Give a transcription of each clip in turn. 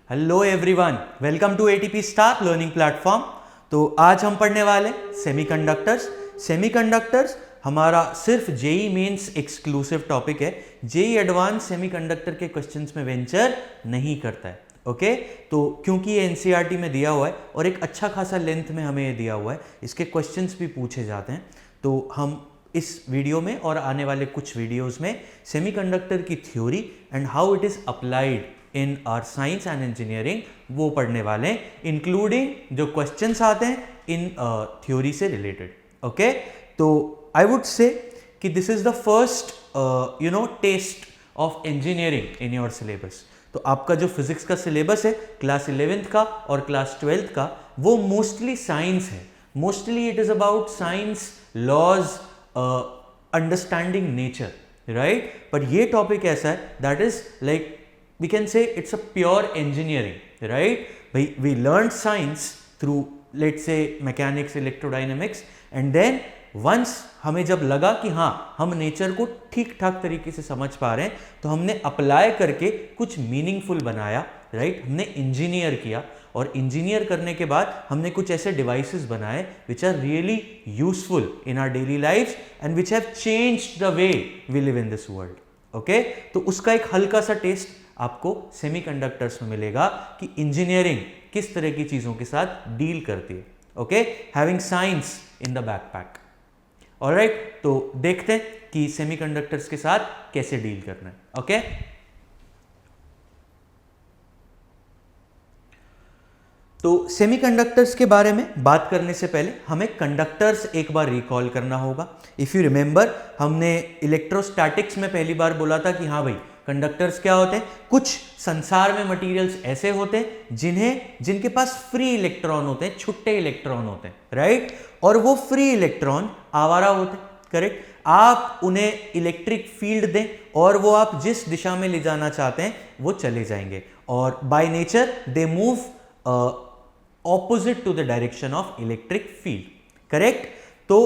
Hello everyone, welcome to ATP star learning platform. तो आज हम पढ़ने वाले सेमीकंडक्टर्स। सेमीकंडक्टर्स हमारा सिर्फ जेई मेंस एक्सक्लूसिव टॉपिक है। जेई एडवांस सेमीकंडक्टर के क्वेश्चंस में वेंचर नहीं करता है। ओके तो क्योंकि ये एनसीईआरटी में दिया हुआ है और एक अच्छा खासा लेंथ में हमें ये दिया हुआ है, इसके क्वेश्चंस भी पूछे जाते हैं। तो हम इस वीडियो में और आने वाले कुछ वीडियोस में सेमीकंडक्टर की theory and how it is applied in our science and engineering वो पढ़ने वाले हैं, इंक्लूडिंग जो क्वेश्चंस आते हैं इन थ्योरी से रिलेटेड। ओके तो आई वुड से कि this is the first test of engineering in your syllabus. तो आपका जो फिजिक्स का सिलेबस है क्लास 11th का और क्लास 12th का, वो मोस्टली साइंस है। Mostly it is about science, laws, understanding nature, right. पर ये टॉपिक ऐसा है that is like we can say it's a pure engineering, right? We learned science through, let's say, mechanics, electrodynamics, and then once हमें जब लगा कि हाँ हम नेचर को ठीक ठाक तरीके से समझ पा रहे हैं, तो हमने अप्लाई करके कुछ मीनिंगफुल बनाया, राइट। हमने इंजीनियर किया और इंजीनियर करने के बाद हमने कुछ ऐसे डिवाइसेस बनाए which are really useful in our daily life and which have changed the way we live in this world. Okay तो उसका एक हल्का सा टेस्ट आपको सेमीकंडक्टर्स में मिलेगा कि इंजीनियरिंग किस तरह की चीजों के साथ डील करती है। Okay having science in the backpack. Alright तो देखते हैं कि सेमीकंडक्टर्स के साथ कैसे डील करना है। ओके तो सेमीकंडक्टर्स के बारे में बात करने से पहले हमें कंडक्टर्स एक बार रिकॉल करना होगा। इफ यू रिमेंबर, हमने इलेक्ट्रोस्टैटिक्स में पहली बार बोला था कि हाँ भाई कंडक्टर्स क्या होते हैं। कुछ संसार में मटेरियल्स ऐसे होते हैं जिनके पास फ्री इलेक्ट्रॉन होते हैं, छुट्टे इलेक्ट्रॉन होते हैं, राइट। और वो फ्री इलेक्ट्रॉन आवारा होते हैं, करेक्ट। आप उन्हें इलेक्ट्रिक फील्ड दें और वो आप जिस दिशा में ले जाना चाहते हैं वो चले जाएंगे। और by nature they move opposite to the direction of electric field, correct. तो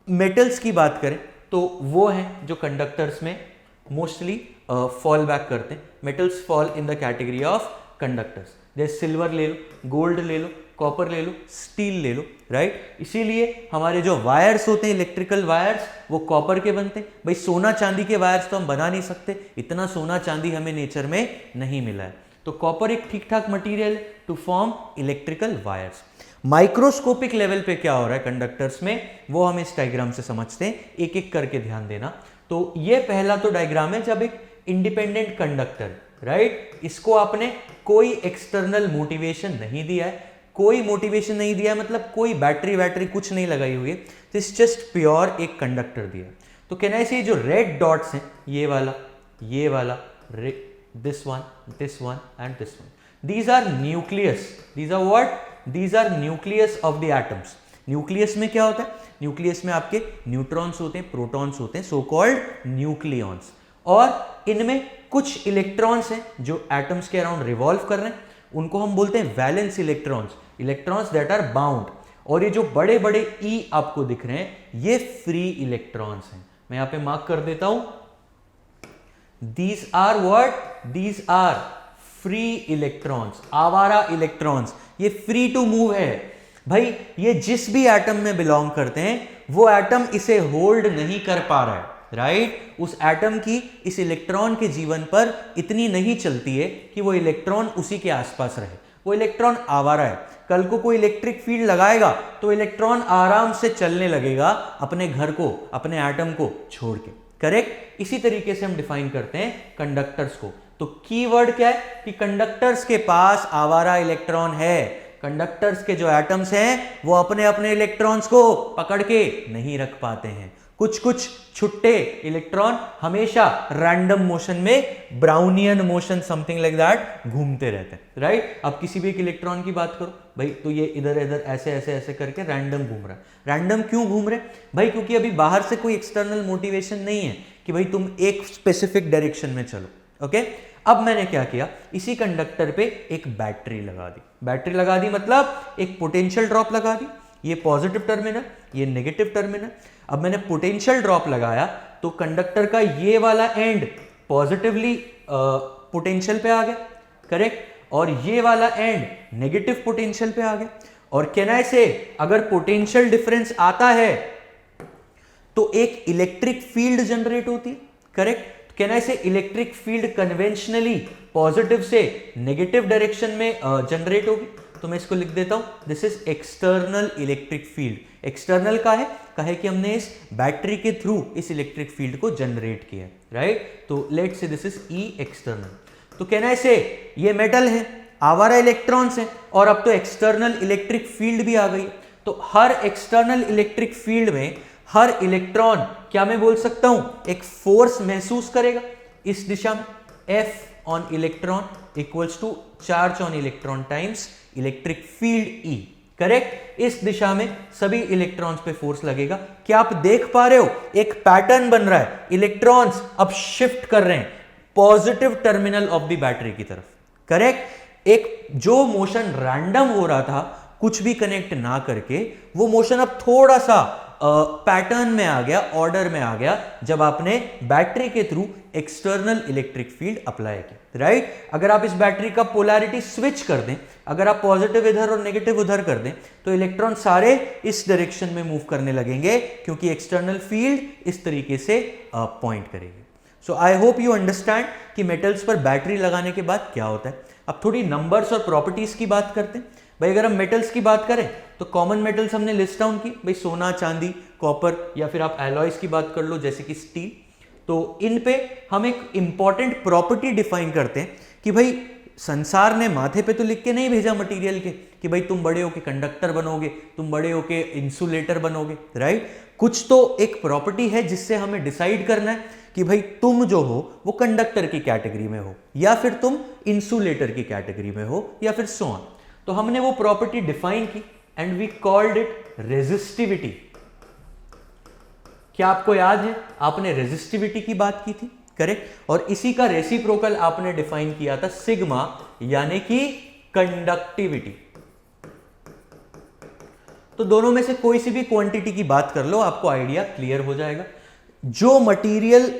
मेटल्स की बात करें तो वो हैं जो कंडक्टर्स में मोस्टली फॉल बैक करते हैं। Metals fall in the category of conductors. जैसे सिल्वर ले लो, गोल्ड ले लो, कॉपर ले लो, स्टील ले लो, राइट। इसीलिए हमारे जो वायर्स होते हैं, इलेक्ट्रिकल वायर्स, वो कॉपर के बनते हैं। भाई सोना चांदी के वायर्स तो हम बना नहीं सकते, इतना सोना चांदी हमें नेचर में नहीं मिला है। तो कॉपर एक ठीक ठाक मटीरियल है to form electrical wires. Microscopic level पे क्या हो रहा है कंडक्टर्स में, वो हम इस डायग्राम से समझते हैं, एक एक करके ध्यान देना। तो ये पहला तो डायग्राम है जब एक इंडिपेंडेंट कंडक्टर, राइट, इसको आपने कोई एक्सटर्नल मोटिवेशन नहीं दिया है। कोई मोटिवेशन नहीं दिया है मतलब कोई बैटरी कुछ नहीं लगाई हुई है, तो इट्स जस्ट प्योर एक कंडक्टर दिया। तो कैन आई से जो रेड डॉट्स हैं, ये वाला, this one and this one, these are nucleus. These are what? These are nucleus of the atoms. Nucleus में क्या होता है? न्यूक्लियस में आपके न्यूट्रॉन्स होते हैं, प्रोटॉन्स होते हैं, सो कॉल्ड न्यूक्लियॉन्स। और इनमें कुछ इलेक्ट्रॉन्स हैं जो एटम्स के अराउंड रिवॉल्व कर रहे हैं, उनको हम बोलते हैं valence electrons, electrons that are bound. और ये जो बड़े बड़े ई आपको दिख रहे हैं, ये फ्री इलेक्ट्रॉन्स हैं। मैं यहां पे मार्क कर देता हूं, these are what? These are free electrons, आवारा इलेक्ट्रॉन्स। ये फ्री टू मूव है भाई। ये जिस भी एटम में बिलोंग करते हैं, वो एटम इसे होल्ड नहीं कर पा रहा है, राइट। उस एटम की इस इलेक्ट्रॉन के जीवन पर इतनी नहीं चलती है कि वो इलेक्ट्रॉन उसी के आसपास रहे। वो इलेक्ट्रॉन आवारा है। कल को कोई इलेक्ट्रिक फील्ड लगाएगा तो इलेक्ट्रॉन आराम से चलने लगेगा अपने घर को, अपने एटम को छोड़ के, करेक्ट। इसी तरीके से हम डिफाइन करते हैं कंडक्टर्स को। तो कीवर्ड क्या है कि कंडक्टर्स के पास आवारा इलेक्ट्रॉन है। कंडक्टर्स के जो एटम्स हैं वो अपने अपने इलेक्ट्रॉन्स को पकड़ के नहीं रख पाते हैं। कुछ कुछ छुट्टे इलेक्ट्रॉन हमेशा रैंडम मोशन में, Brownian motion something like that, घूमते रहते हैं, राइट। अब किसी भी एक इलेक्ट्रॉन की बात करो भाई, तो ये इधर इधर ऐसे ऐसे ऐसे करके रैंडम घूम रहा है। रैंडम क्यों घूम रहे भाई? क्योंकि अभी बाहर से कोई एक्सटर्नल मोटिवेशन नहीं है कि भाई तुम एक स्पेसिफिक डायरेक्शन में चलो। ओके अब मैंने क्या किया, इसी कंडक्टर पे एक बैटरी लगा दी। बैटरी लगा दी मतलब एक पोटेंशियल ड्रॉप लगा दी। ये पॉजिटिव टर्मिनल, ये नेगेटिव टर्मिनल। अब मैंने पोटेंशियल ड्रॉप लगाया तो कंडक्टर का ये वाला एंड पॉजिटिवली पोटेंशियल पे आ गया, करेक्ट। और ये वाला एंड नेगेटिव पोटेंशियल पे आ गया। और कैन आई से अगर पोटेंशियल डिफरेंस आता है तो एक इलेक्ट्रिक फील्ड जनरेट होती है, करेक्ट। कैन आई से इलेक्ट्रिक फील्ड कन्वेंशनली पॉजिटिव से नेगेटिव डायरेक्शन में जनरेट होगी। तो मैं इसको लिख देता हूं, this is external electric field. External का है कि हमने इस बैटरी के थ्रू इस इलेक्ट्रिक फील्ड को जनरेट किया, राइट। तो लेट से दिस इज ई एक्सटर्नल। तो कहना से ये मेटल है, आवारा इलेक्ट्रॉन्स हैं, और अब तो एक्सटर्नल इलेक्ट्रिक फील्ड भी आ गई। तो हर एक्सटर्नल इलेक्ट्रिक फील्ड में हर इलेक्ट्रॉन, क्या मैं बोल सकता हूं, एक फोर्स महसूस करेगा इस दिशा में, F on electron equals to charge on electron times electric field E, correct. इस दिशा में सभी इलेक्ट्रॉन्स पे फोर्स लगेगा। क्या आप देख पा रहे हो, एक पैटर्न बन रहा है, इलेक्ट्रॉन्स अब शिफ्ट कर रहे हैं positive terminal of the battery की तरफ, करेक्ट। एक जो मोशन रैंडम हो रहा था, कुछ भी कनेक्ट ना करके, वो मोशन अब थोड़ा सा पैटर्न में आ गया, ऑर्डर में आ गया, जब आपने बैटरी के through external electric field apply किया, राइट। अगर आप इस बैटरी का पोलैरिटी स्विच कर दें, अगर आप पॉजिटिव इधर और नेगेटिव उधर कर दें, तो इलेक्ट्रॉन सारे इस डायरेक्शन में मूव करने लगेंगे, क्योंकि एक्सटर्नल फील्ड इस तरीके से पॉइंट करेगी। सो आई होप यू अंडरस्टैंड कि मेटल्स पर बैटरी लगाने के बाद क्या होता है। अब थोड़ी नंबर्स और प्रॉपर्टीज की बात करते हैं। भाई अगर हम मेटल्स की बात करें तो कॉमन मेटल्स हमने लिस्ट डाउन की, भाई सोना, चांदी, कॉपर, या फिर आप एलॉयज की बात कर लो जैसे कि स्टील। तो इन पे हम एक इंपॉर्टेंट प्रॉपर्टी डिफाइन करते हैं कि भाई संसार ने माथे पे तो लिख के नहीं भेजा मटेरियल के कि भाई तुम बड़े होके कंडक्टर बनोगे, तुम बड़े होके इंसुलेटर बनोगे, राइट। कुछ तो एक प्रॉपर्टी है जिससे हमें डिसाइड करना है कि भाई तुम जो हो वो कंडक्टर की कैटेगरी में हो, या फिर तुम इंसुलेटर की कैटेगरी में हो, या फिर सो ऑन। तो हमने वो प्रॉपर्टी डिफाइन की and we called it resistivity. क्या आपको याद है, आपने रेजिस्टिविटी की बात की थी, करेक्ट। और इसी का रेसिप्रोकल आपने डिफाइन किया था सिग्मा, यानी कि कंडक्टिविटी। तो दोनों में से कोई सी भी क्वांटिटी की बात कर लो, आपको आइडिया क्लियर हो जाएगा। जो मटेरियल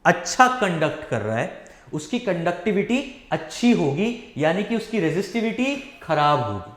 अच्छा कंडक्ट कर रहा है उसकी कंडक्टिविटी अच्छी होगी, यानी कि उसकी रेजिस्टिविटी खराब होगी।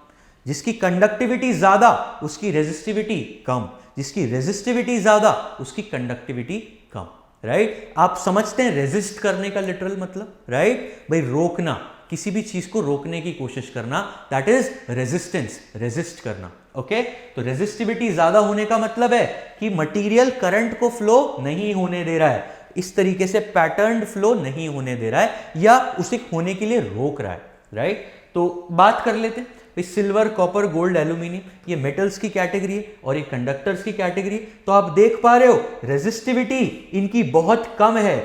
जिसकी कंडक्टिविटी ज्यादा उसकी रेजिस्टिविटी कम, जिसकी रेजिस्टिविटी ज्यादा उसकी कंडक्टिविटी कम, राइट। आप समझते हैं रेजिस्ट करने का लिटरल मतलब, राइट। भाई रोकना, किसी भी चीज को रोकने की कोशिश करना, दैट इज रेजिस्टेंस, रेजिस्ट करना, ओके। तो रेजिस्टिविटी ज्यादा होने का मतलब है कि मटेरियल करंट को फ्लो नहीं होने दे रहा है, इस तरीके से पैटर्न फ्लो नहीं होने दे रहा है, या उसे होने के लिए रोक रहा है, राइट। तो बात कर लेते हैं, सिल्वर, कॉपर, गोल्ड, एल्यूमिनियम, ये मेटल्स की कैटेगरी है और ये कंडक्टर्स की कैटेगरी है। तो आप देख पा रहे हो रेजिस्टिविटी इनकी बहुत कम है,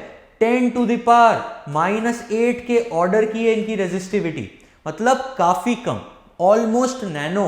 10 टू द पावर -8 के ऑर्डर की है इनकी रेजिस्टिविटी, मतलब काफी कम, ऑलमोस्ट नैनो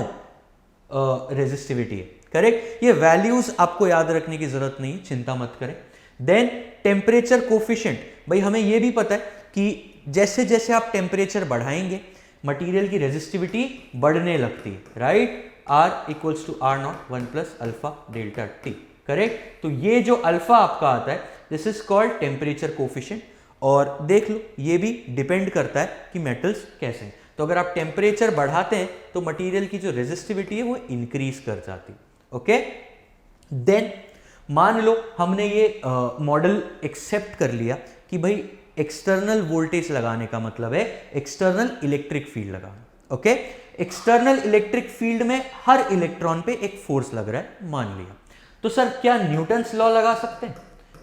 रेजिस्टिविटी है, करेक्ट। ये वैल्यूज आपको याद रखने की जरूरत नहीं, चिंता मत करें। देन टेम्परेचर कोफिशिएंट, भाई हमें यह भी पता है कि जैसे जैसे आप टेम्परेचर बढ़ाएंगे मटेरियल की रेजिस्टिविटी बढ़ने लगती है, right. R equals to R0 1 plus alpha delta T, correct. तो ये जो अल्फा आपका आता है, this is called temperature coefficient. और देख लो ये भी डिपेंड करता है कि मेटल्स कैसे हैं। तो अगर आप टेम्परेचर बढ़ाते हैं तो मटेरियल की जो रेजिस्टिविटी है वो इंक्रीज कर जाती है, ओके। देन मान लो हमने ये मॉडल एक्सेप्ट कर लिया कि भाई एक्सटर्नल वोल्टेज लगाने का मतलब है एक्सटर्नल इलेक्ट्रिक फील्ड लगाना, ओके। एक्सटर्नल इलेक्ट्रिक फील्ड में हर इलेक्ट्रॉन पे एक फोर्स लग रहा है, मान लिया। तो सर क्या न्यूटन्स लॉ लगा सकते हैं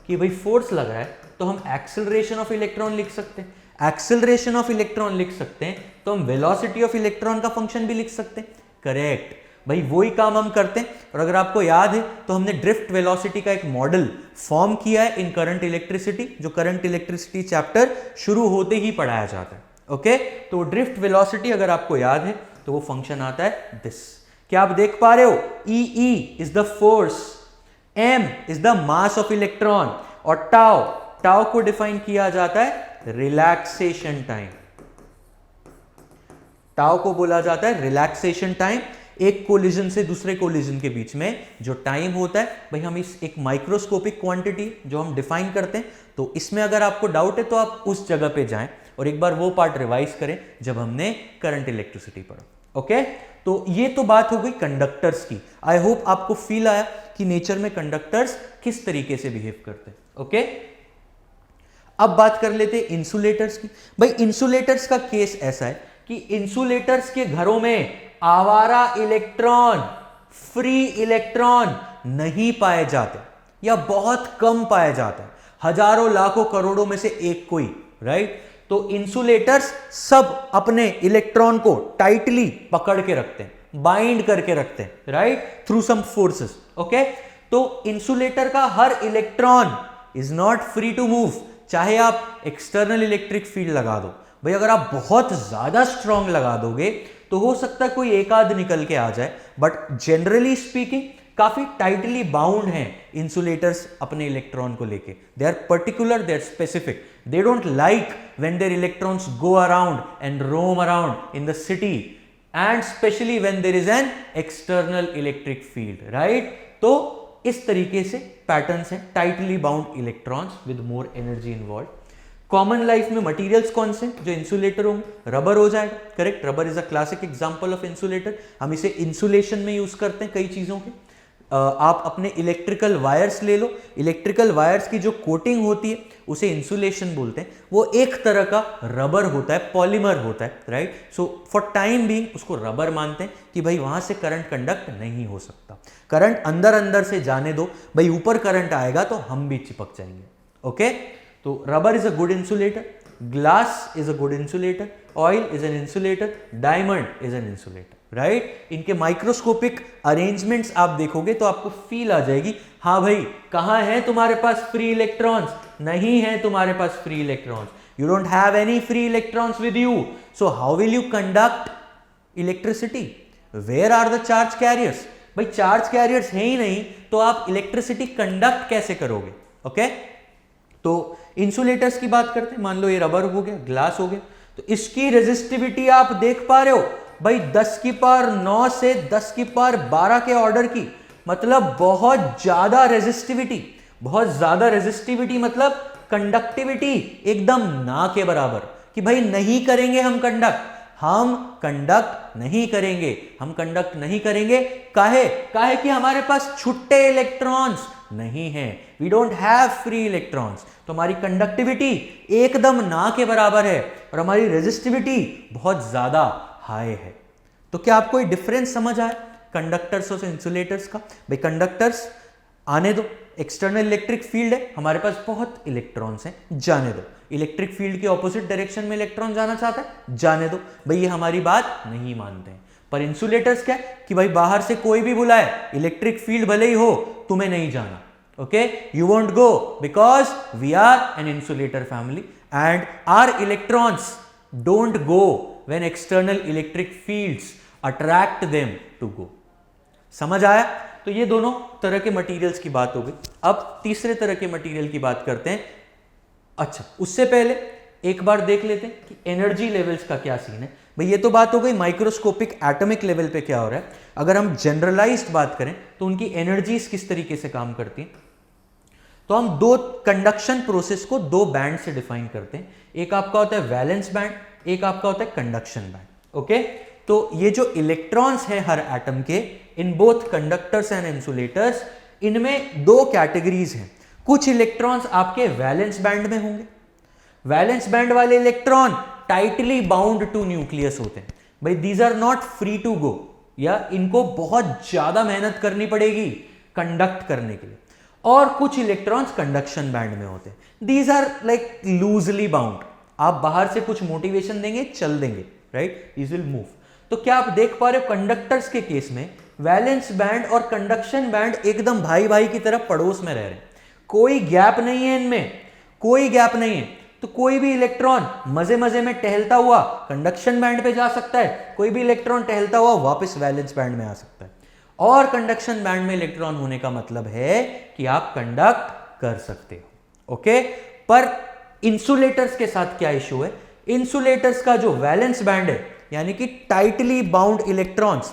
कि भाई फोर्स लग रहा है तो हम एक्सेलरेशन ऑफ इलेक्ट्रॉन लिख सकते हैं। एक्सेलरेशन ऑफ इलेक्ट्रॉन लिख सकते हैं तो हम वेलोसिटी ऑफ इलेक्ट्रॉन का फंक्शन भी लिख सकते हैं, करेक्ट। भाई वही काम हम करते हैं। और अगर आपको याद है तो हमने ड्रिफ्ट वेलोसिटी का एक मॉडल फॉर्म किया है इन करंट इलेक्ट्रिसिटी, जो करंट इलेक्ट्रिसिटी चैप्टर शुरू होते ही पढ़ाया जाता है, ओके। तो ड्रिफ्ट वेलोसिटी अगर आपको याद है तो वो फंक्शन आता है दिस। क्या आप देख पा रहे हो, E is the force, M is the mass of electron, और टाउ को डिफाइन किया जाता है रिलैक्सेशन टाइम। टाउ को बोला जाता है रिलैक्सेशन टाइम। एक कोलिजन से दूसरे कोलिजन के बीच में जो टाइम होता है, भाई हम इस एक माइक्रोस्कोपिक क्वांटिटी जो हम डिफाइन करते हैं। तो इसमें अगर आपको डाउट है तो आप उस जगह पे जाएं और एक बार वो पार्ट रिवाइज करें जब हमने करंट इलेक्ट्रिसिटी पढ़ा। ओके, तो ये तो बात हो गई कंडक्टर्स की। आई होप आपको फील आया कि नेचर में कंडक्टर्स किस तरीके से बिहेव करते हैं। ओके, अब बात कर लेते हैं इंसुलेटर्स की। भाई इंसुलेटर्स का केस ऐसा है कि इंसुलेटर्स के घरों में आवारा इलेक्ट्रॉन, फ्री इलेक्ट्रॉन नहीं पाए जाते या बहुत कम पाए जाते हैं, हजारों लाखों करोड़ों में से एक कोई, राइट। तो इंसुलेटर्स सब अपने इलेक्ट्रॉन को टाइटली पकड़ के रखते हैं, बाइंड करके रखते हैं, right, through some forces. Okay, तो इंसुलेटर का हर electron is not free to move, चाहे आप एक्सटर्नल इलेक्ट्रिक फील्ड लगा दो। भाई अगर आप बहुत ज्यादा स्ट्रांग लगा दोगे तो हो सकता है कोई एक आध निकल के आ जाए, बट जनरली स्पीकिंग काफी टाइटली बाउंड हैं इंसुलेटर्स अपने इलेक्ट्रॉन को लेके। They are particular, they are specific, they don't like when their electrons go around and roam around in the city and specially when there is an external electric field, right. तो इस तरीके से patterns हैं, tightly bound electrons with more energy involve. Common life में materials कौन से जो insulator होंगे? रबर हो जाएगा, correct. Rubber is a classic example of insulator. हम इसे इंसुलेशन में यूज करते हैं कई चीजों के। आप अपने इलेक्ट्रिकल वायर्स ले लो, इलेक्ट्रिकल वायर्स की जो कोटिंग होती है उसे इंसुलेशन बोलते हैं। वो एक तरह का रबर होता है, पॉलीमर होता है, right. So for time being उसको रबर मानते हैं कि भाई वहां से करंट कंडक्ट नहीं हो सकता, करंट अंदर अंदर से जाने दो, भाई ऊपर करंट आएगा तो हम भी चिपक जाएंगे। ओके, तो rubber is a good insulator, glass is a good insulator, oil is an insulator, diamond is an insulator, right. इनके माइक्रोस्कोपिक अरेंजमेंट्स आप देखोगे तो आपको फील आ जाएगी, हाँ भाई कहां है तुम्हारे पास फ्री इलेक्ट्रॉन्स? नहीं है तुम्हारे पास free electrons, you don't have any free electrons with you, so how will you conduct electricity? Where are the charge carriers? भाई चार्ज कैरियर्स है ही नहीं तो आप इलेक्ट्रिसिटी कंडक्ट कैसे करोगे? ओके, तो इंसुलेटर्स की बात करते हैं। मान लो ये रबर हो गया, ग्लास हो गया, तो इसकी रेजिस्टिविटी आप देख पा रहे हो भाई 10 की पावर 9 से 10 की पावर 12 के ऑर्डर की, मतलब बहुत ज्यादा रेजिस्टिविटी। बहुत ज्यादा रेजिस्टिविटी मतलब कंडक्टिविटी एकदम ना के बराबर, कि भाई नहीं करेंगे हम कंडक्ट, हम कंडक्ट नहीं करेंगे, हम कंडक्ट नहीं करेंगे। काहे? काहे कि हमारे पास छुट्टे इलेक्ट्रॉन्स नहीं है, we don't have free electrons. तो हमारी कंडक्टिविटी एकदम ना के बराबर है और हमारी रेजिस्टिविटी बहुत ज्यादा हाई है। तो क्या आपको ये डिफरेंस समझ आया कंडक्टर्स और इंसुलेटर्स का? भाई कंडक्टर्स आने दो, एक्सटर्नल इलेक्ट्रिक फील्ड है, हमारे पास बहुत इलेक्ट्रॉन्स हैं, जाने दो। इलेक्ट्रिक फील्ड के ऑपोजिट डायरेक्शन में इलेक्ट्रॉन जाना चाहता है, जाने दो। भाई ये हमारी बात नहीं मानते हैं। पर इंसुलेटर्स क्या है कि भाई बाहर से कोई भी बुलाए, इलेक्ट्रिक फील्ड भले ही हो, तुम्हें नहीं जाना। Okay, you won't go because we are an insulator family and our electrons don't go when external electric fields attract them to go. समझ आया? तो ये दोनों तरह के मटेरियल्स की बात हो गई। अब तीसरे तरह के मटेरियल की बात करते हैं। अच्छा, उससे पहले एक बार देख लेते हैं कि एनर्जी लेवल्स का क्या सीन है। भाई ये तो बात हो गई माइक्रोस्कोपिक एटॉमिक लेवल पे क्या हो रहा है। अगर हम जनरलाइज्ड बात करें तो उनकी एनर्जीज किस तरीके से काम करती हैं, तो हम दो कंडक्शन प्रोसेस को दो बैंड से डिफाइन करते हैं। एक आपका होता है वैलेंस बैंड, एक आपका होता है कंडक्शन बैंड। ओके, तो ये जो इलेक्ट्रॉन्स हैं हर एटम के, in both conductors and insulators, इनमें दो कैटेगरीज हैं। कुछ इलेक्ट्रॉन्स आपके वैलेंस बैंड में होंगे। वैलेंस बैंड वाले electron tightly bound to nucleus होते हैं। भाई these are not free to go, या इनको बहुत ज्यादा मेहनत करनी पड़ेगी कंडक्ट करने के लिए। और कुछ इलेक्ट्रॉन्स कंडक्शन बैंड में होते हैं, these are like loosely bound. आप बाहर से कुछ मोटिवेशन देंगे, चल देंगे, राइट, दीज विल मूव। तो क्या आप देख पा रहे हो कंडक्टर्स के केस में वैलेंस बैंड और कंडक्शन बैंड एकदम भाई भाई की तरह पड़ोस में रह रहे हैं, कोई गैप नहीं है इनमें, कोई गैप नहीं है। तो कोई भी इलेक्ट्रॉन मजे मजे में टहलता हुआ कंडक्शन बैंड पे जा सकता है, कोई भी इलेक्ट्रॉन टहलता हुआ वापस वैलेंस बैंड में आ सकता है। और कंडक्शन बैंड में इलेक्ट्रॉन होने का मतलब है कि आप कंडक्ट कर सकते हो। ओके, पर इंसुलेटर्स के साथ क्या इशू है? इंसुलेटर्स का जो वैलेंस बैंड है, यानी कि टाइटली बाउंड इलेक्ट्रॉन्स,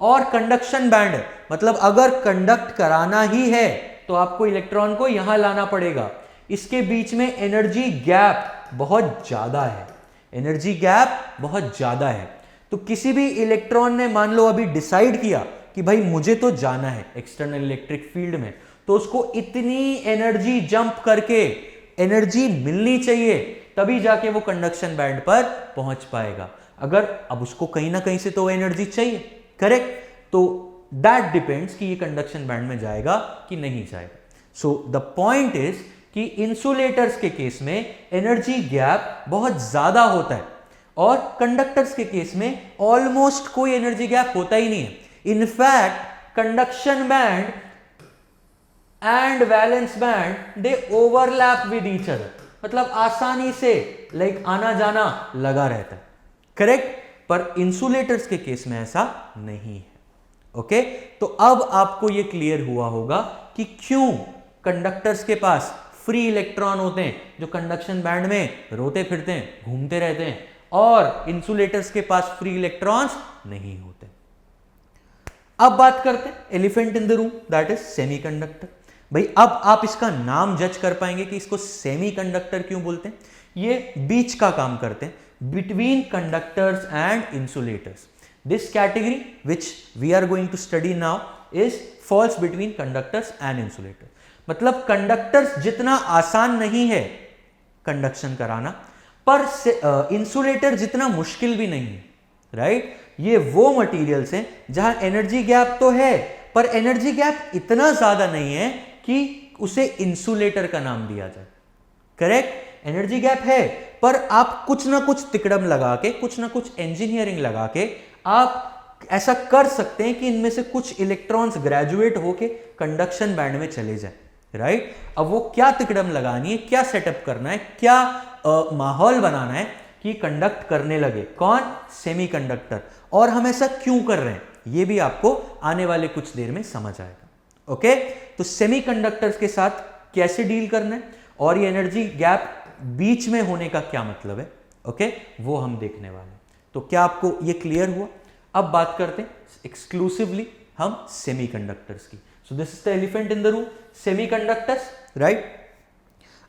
और कंडक्शन बैंड है, मतलब अगर कंडक्ट कराना ही है तो आपको इलेक्ट्रॉन को यहां लाना पड़ेगा। इसके बीच में एनर्जी गैप बहुत ज्यादा है। एनर्जी गैप बहुत ज्यादा है। तो किसी भी इलेक्ट्रॉन ने मान लो अभी डिसाइड किया कि भाई मुझे तो जाना है एक्सटर्नल इलेक्ट्रिक फील्ड में, तो उसको इतनी एनर्जी जंप करके एनर्जी मिलनी चाहिए, तभी जाके वो कंडक्शन बैंड पर पहुंच पाएगा। अगर अब उसको कहीं ना कहीं से तो एनर्जी चाहिए, करेक्ट, तो दैट डिपेंड्स कि ये कंडक्शन बैंड में जाएगा कि नहीं जाएगा। सो द पॉइंट इज कि इंसुलेटर्स के केस में एनर्जी गैप बहुत ज्यादा होता है और कंडक्टर्स के केस में ऑलमोस्ट कोई एनर्जी गैप होता ही नहीं है। In fact conduction band and valence band they overlap with each other, मतलब आसानी से लाइक आना जाना लगा रहता है, करेक्ट। पर इंसुलेटर्स के केस में ऐसा नहीं है। ओके, तो अब आपको यह क्लियर हुआ होगा कि क्यों कंडक्टर्स के पास फ्री इलेक्ट्रॉन होते हैं जो कंडक्शन बैंड में रोते फिरते हैं, घूमते रहते हैं, और इंसुलेटर्स के पास फ्री इलेक्ट्रॉन्स नहीं होते। अब बात करते हैं elephant in the room, that is semiconductor. भाई अब आप इसका नाम जज कर पाएंगे कि इसको सेमीकंडक्टर क्यों बोलते हैं। ये बीच का काम करते हैं, between conductors and insulators. This category which we are going to study now is falls between conductors and insulators. मतलब कंडक्टर्स जितना आसान नहीं है कंडक्शन कराना, पर इंसुलेटर जितना मुश्किल भी नहीं है, राइट। ये वो मटेरियल्स हैं जहां एनर्जी गैप तो है, पर एनर्जी गैप इतना ज्यादा नहीं है कि उसे इंसुलेटर का नाम दिया जाए, करेक्ट। एनर्जी गैप है, पर आप कुछ ना कुछ तिकड़म लगा के, कुछ ना कुछ इंजीनियरिंग लगा के आप ऐसा कर सकते हैं कि इनमें से कुछ इलेक्ट्रॉन्स ग्रेजुएट होके कंडक्शन बैंड में चले जाए, राइट। अब वो क्या तिकड़म लगानी है, क्या सेटअप करना है, क्या माहौल बनाना है कि कंडक्ट करने लगे, कौन, सेमीकंडक्टर। और हम ऐसा क्यों कर रहे हैं ये भी आपको आने वाले कुछ देर में समझ आएगा। ओके, तो सेमीकंडक्टर्स के साथ कैसे डील करना है और ये एनर्जी गैप बीच में होने का क्या मतलब है, ओके, वो हम देखने वाले हैं। तो क्या आपको ये क्लियर हुआ। अब बात करते हैं एक्सक्लूसिवली हम सेमीकंडक्टर्स की। So this is the elephant in the room, semiconductors, right.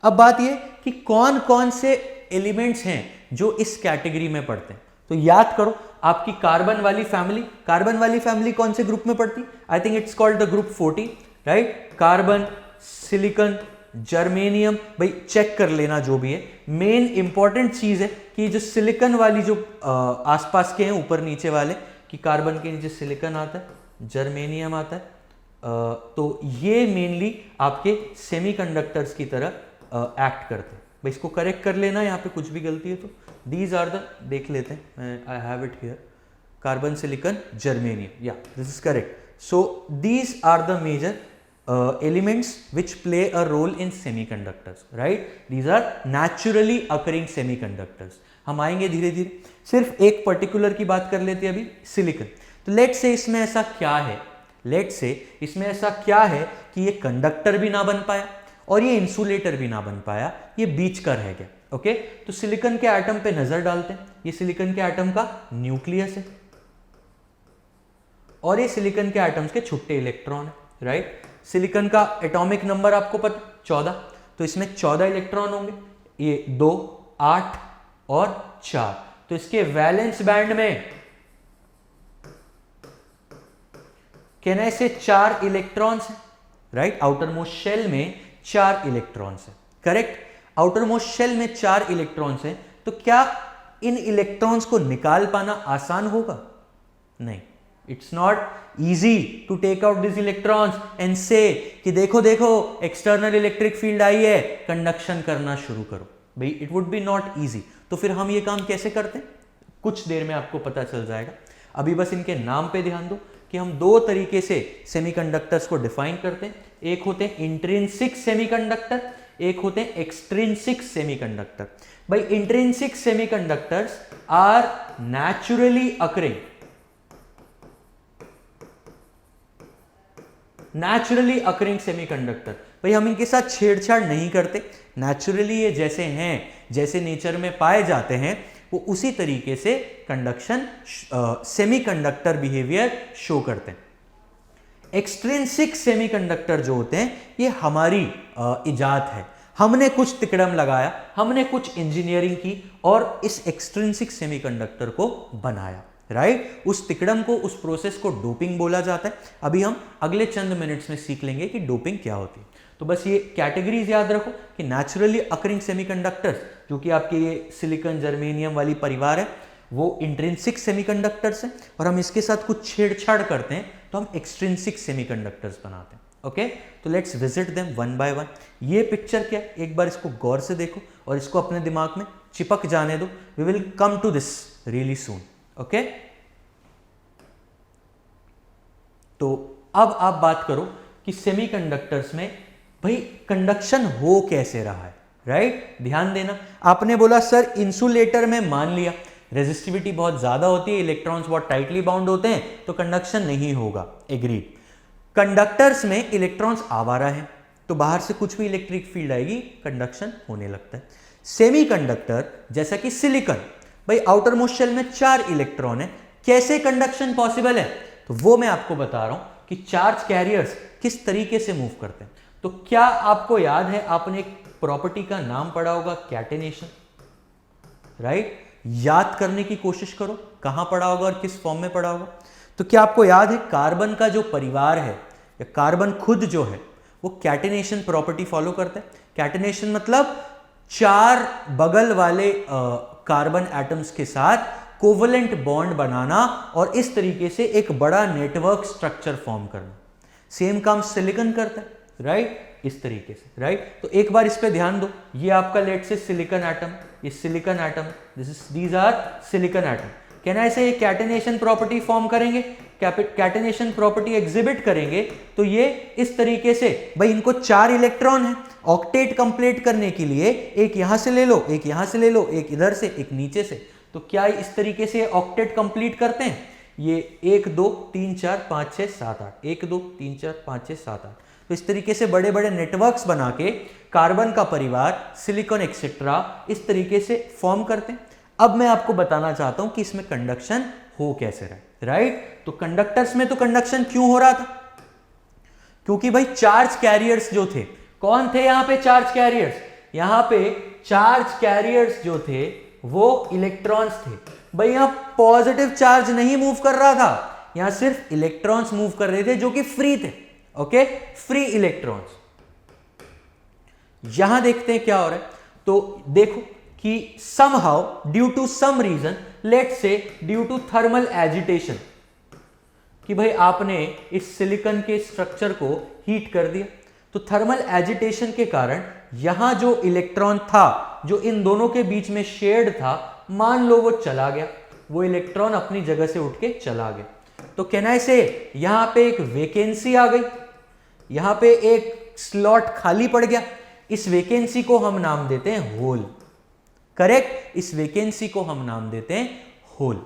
अब बात ये कि कौन कौन से एलिमेंट्स हैं जो इस कैटेगरी में पढ़ते हैं। तो याद करो, आपकी कार्बन वाली फैमिली कौन से ग्रुप में पड़ती है? I think it's called the group 40, right. Carbon, silicon, germanium, भाई चेक कर लेना जो भी है। मेन इंपॉर्टेंट चीज है कि जो सिलिकॉन वाली जो आसपास के हैं ऊपर नीचे वाले, कि कार्बन के नीचे सिलिकॉन आता है, जर्मेनियम आता है, तो ये मेनली आपके सेमीकंडक्टर्स की तरह एक्ट करते हैं। भाई इसको करेक्ट कर लेना, यहाँ पे कुछ भी गलती है तो। दीज आर द, देख लेते हैं, I have it here, carbon, silicon, germanium, या this is correct. So these are the major elements which play a role in semiconductors, right? These are naturally occurring semiconductors. हम आएंगे धीरे धीरे, सिर्फ एक पर्टिकुलर की बात कर लेते हैं अभी, सिलिकॉन। तो लेट से इसमें ऐसा क्या है, कि ये कंडक्टर भी ना बन पाया और ये इंसुलेटर भी ना बन पाया, ये बीच का रह गया। ओके, तो सिलिकॉन के एटम पे नजर डालते हैं। ये सिलिकॉन के एटम का न्यूक्लियस है और ये सिलिकॉन के एटम्स के छुट्टे इलेक्ट्रॉन है, राइट। सिलिकॉन का एटॉमिक नंबर आपको पता 14, तो इसमें 14 इलेक्ट्रॉन होंगे, ये 2, 8 और 4। तो इसके वैलेंस बैंड में कहना से 4 इलेक्ट्रॉन्स हैं, राइट। आउटर मोस्ट शेल में 4 इलेक्ट्रॉन्स हैं, करेक्ट। आउटर मोस्ट शेल में 4 इलेक्ट्रॉन्स हैं, तो क्या इन इलेक्ट्रॉन्स को निकाल पाना आसान होगा? नहीं, it's not easy to take out these electrons and say कि देखो देखो एक्सटर्नल इलेक्ट्रिक फील्ड आई है, कंडक्शन करना शुरू करो। भाई it would be not easy. तो फिर हम ये काम कैसे करते हैं, कुछ देर में आपको पता चल जाएगा। अभी बस इनके नाम पे ध्यान दो कि हम 2 तरीके से सेमीकंडक्टर्स को डिफाइन करते हैं। एक होते हैं इंट्रिंसिक सेमीकंडक्टर, एक होते हैं एक्सट्रिंसिक सेमीकंडक्टर। भाई intrinsic semiconductors are naturally occurring semiconductor. भाई हम इनके साथ छेड़छाड़ नहीं करते, नेचुरली ये जैसे हैं, जैसे नेचर में पाए जाते हैं, वो उसी तरीके से कंडक्शन सेमीकंडक्टर बिहेवियर शो करते हैं। एक्सट्रिंसिक सेमीकंडक्टर जो होते हैं ये हमारी इजाद है, हमने कुछ तिकड़म लगाया, हमने कुछ इंजीनियरिंग की और इस एक्सट्रिंसिक सेमीकंडक्टर को बनाया, राइट। उस तिकड़म को, उस प्रोसेस को डोपिंग बोला जाता है। अभी हम अगले चंद मिनट्स में सीख लेंगे कि डोपिंग क्या होती है। तो बस ये कैटेगरीज याद रखो कि नेचुरली अकरिंग सेमीकंडक्टर्स, जो कि आपके ये सिलिकॉन जर्मेनियम वाली परिवार है, वो इंट्रिंसिक सेमीकंडक्टर्स हैं, और हम इसके साथ कुछ छेड़छाड़ करते हैं तो हम एक्सट्रिंसिक सेमीकंडक्टर्स बनाते हैं। ओके, तो let's visit them one by one. ये पिक्चर क्या, एक बार इसको गौर से देखो और इसको अपने दिमाग में चिपक जाने दो। We will come to this really soon. Okay, तो अब आप बात करो कि सेमीकंडक्टर्स में भाई कंडक्शन हो कैसे रहा है, राइट। ध्यान देना, आपने बोला सर इंसुलेटर में मान लिया रेजिस्टिविटी बहुत ज्यादा होती है, इलेक्ट्रॉन्स बहुत टाइटली बाउंड होते हैं, तो कंडक्शन नहीं होगा। एग्रीड। कंडक्टर्स में इलेक्ट्रॉन्स आवारा है, तो बाहर से कुछ भी इलेक्ट्रिक फील्ड आएगी, कंडक्शन होने लगता है। सेमीकंडक्टर जैसा कि सिलिकॉन, भाई आउटर मोस्ट शेल में 4 इलेक्ट्रॉन है, कैसे कंडक्शन पॉसिबल है, तो वो मैं आपको बता रहा हूं कि चार्ज कैरियर्स किस तरीके से मूव करते हैं। तो क्या आपको याद है, आपने एक प्रॉपर्टी का नाम पढ़ा होगा, कैटेनेशन, राइट। याद करने की कोशिश करो कहां पढ़ा होगा और किस फॉर्म में पढ़ा होगा। तो क्या आपको याद है, कार्बन का जो परिवार है या कार्बन खुद जो है वो कैटेनेशन प्रॉपर्टी फॉलो करता है। कैटेनेशन मतलब 4 बगल वाले कार्बन एटम्स के साथ कोवलेंट बॉन्ड बनाना और इस तरीके से एक बड़ा नेटवर्क स्ट्रक्चर फॉर्म करना। सेम काम सिलिकॉन करता है, राइट, इस तरीके से, राइट। तो एक बार इस पे ध्यान दो, ये आपका लेट से सिलिकॉन एटम, ये silicon atom, these are silicon atom. Can I say catenation property form करेंगे, कैटेनेशन प्रॉपर्टी एग्जिबिट करेंगे, तो ये इस तरीके से, भाई इनको 4 इलेक्ट्रॉन है, ऑक्टेट कंप्लीट करने के लिए एक यहां से ले लो, एक यहां से ले लो, एक इधर से, एक नीचे से, तो क्या इस तरीके से ऑक्टेट कंप्लीट करते हैं। ये 1 2 3 4 5 6 7 8, 1 2 3 4 5 6 7 8, तो इस तरीके से बड़े बड़े नेटवर्क्स बना के कार्बन का परिवार, सिलिकॉन एक्सेट्रा इस तरीके से फॉर्म करते हैं। अब मैं आपको बताना चाहता हूं कि इसमें कंडक्शन हो कैसे रहा है, राइट। तो कंडक्टर्स में तो कंडक्शन क्यों हो रहा था, क्योंकि भाई चार्ज कैरियर्स जो थे, कौन थे यहां पे चार्ज कैरियर्स, यहां पे चार्ज कैरियर्स जो थे वो इलेक्ट्रॉन्स थे। भाई यहां पॉजिटिव चार्ज नहीं मूव कर रहा था, यहां सिर्फ इलेक्ट्रॉन्स मूव कर रहे थे जो कि फ्री थे। Okay, free electrons. यहां देखते हैं क्या हो रहा है, तो देखो कि somehow due to some reason, let say due to thermal agitation, कि भाई आपने इस सिलिकॉन के स्ट्रक्चर को हीट कर दिया, तो थर्मल एजिटेशन के कारण यहां जो इलेक्ट्रॉन था, जो इन दोनों के बीच में शेयर्ड था, मान लो वो चला गया, वो इलेक्ट्रॉन अपनी जगह से उठ के चला गया। तो कैन आई से यहां पे एक वैकेंसी आ गई, यहां पे एक स्लॉट खाली पड़ गया, इस वैकेंसी को हम नाम देते हैं होल, करेक्ट। इस वैकेंसी को हम नाम देते हैं होल।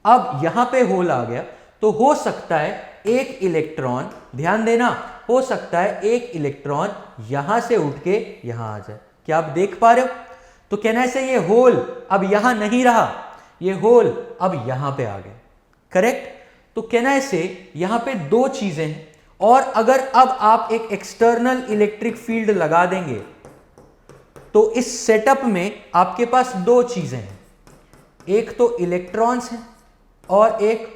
अब यहां पे होल आ गया, तो हो सकता है एक इलेक्ट्रॉन, ध्यान देना, हो सकता है एक इलेक्ट्रॉन यहां से उठ के यहां आ जाए। क्या आप देख पा रहे हो, तो कहना से ये होल अब यहां नहीं रहा, ये होल अब यहां पे आ गया, करेक्ट। तो कहना से यहां पे 2 चीजें हैं, और अगर अब आप एक एक्सटर्नल इलेक्ट्रिक फील्ड लगा देंगे तो इस सेटअप में आपके पास 2 चीजें हैं, एक तो इलेक्ट्रॉन्स हैं और एक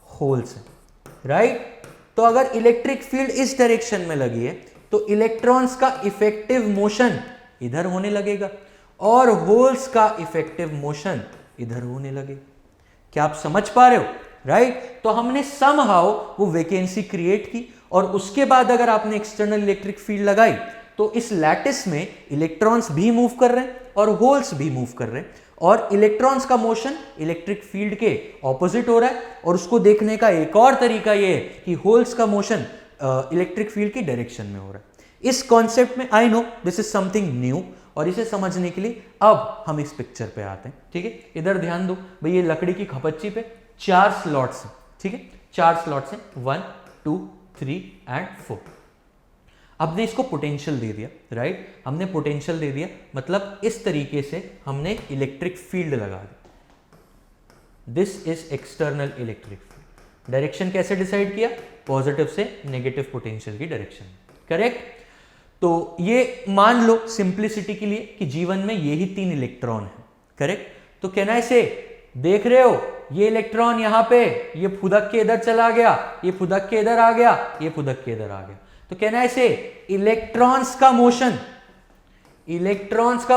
होल्स हैं, राइट। तो अगर इलेक्ट्रिक फील्ड इस डायरेक्शन में लगी है तो इलेक्ट्रॉन्स का इफेक्टिव मोशन इधर होने लगेगा और होल्स का इफेक्टिव मोशन इधर होने लगेगा। क्या आप समझ पा रहे हो, राइट। तो हमने समहाउ वो वैकेंसी क्रिएट की, और उसके बाद अगर आपने एक्सटर्नल इलेक्ट्रिक फील्ड लगाई तो इस लैटिस में इलेक्ट्रॉन्स भी मूव कर रहे हैं और होल्स भी मूव कर रहे हैं, और इलेक्ट्रॉन्स का मोशन इलेक्ट्रिक फील्ड के ऑपोजिट हो रहा है। और उसको देखने का एक और तरीका यह है कि होल्स का मोशन इलेक्ट्रिक फील्ड की डायरेक्शन में हो रहा है। इस कॉन्सेप्ट में I know this is something new, और इसे समझने के लिए अब हम इस पिक्चर पे आते हैं, ठीक है। इधर ध्यान दो भाई, ये लकड़ी की खपच्ची पे 4 स्लॉट्स हैं, ठीक है, 4 स्लॉट्स हैं, 1 2 3 एंड 4। हमने इसको पोटेंशियल दे दिया, राइट, हमने पोटेंशियल दे दिया, मतलब इस तरीके से हमने इलेक्ट्रिक फील्ड लगा दी। This is external electric field. Direction कैसे डिसाइड किया, पॉजिटिव से नेगेटिव पोटेंशियल की डायरेक्शन, करेक्ट। तो ये मान लो सिंप्लिसिटी के लिए कि जीवन में ये ही 3 इलेक्ट्रॉन है, करेक्ट। तो कहना ऐसे, देख रहे हो ये इलेक्ट्रॉन यहां पे, ये फुदक के इधर चला गया, ये फुदक के इधर आ गया, ये फुदक के इधर आ गया। तो कहना ऐसे, इलेक्ट्रॉन्स का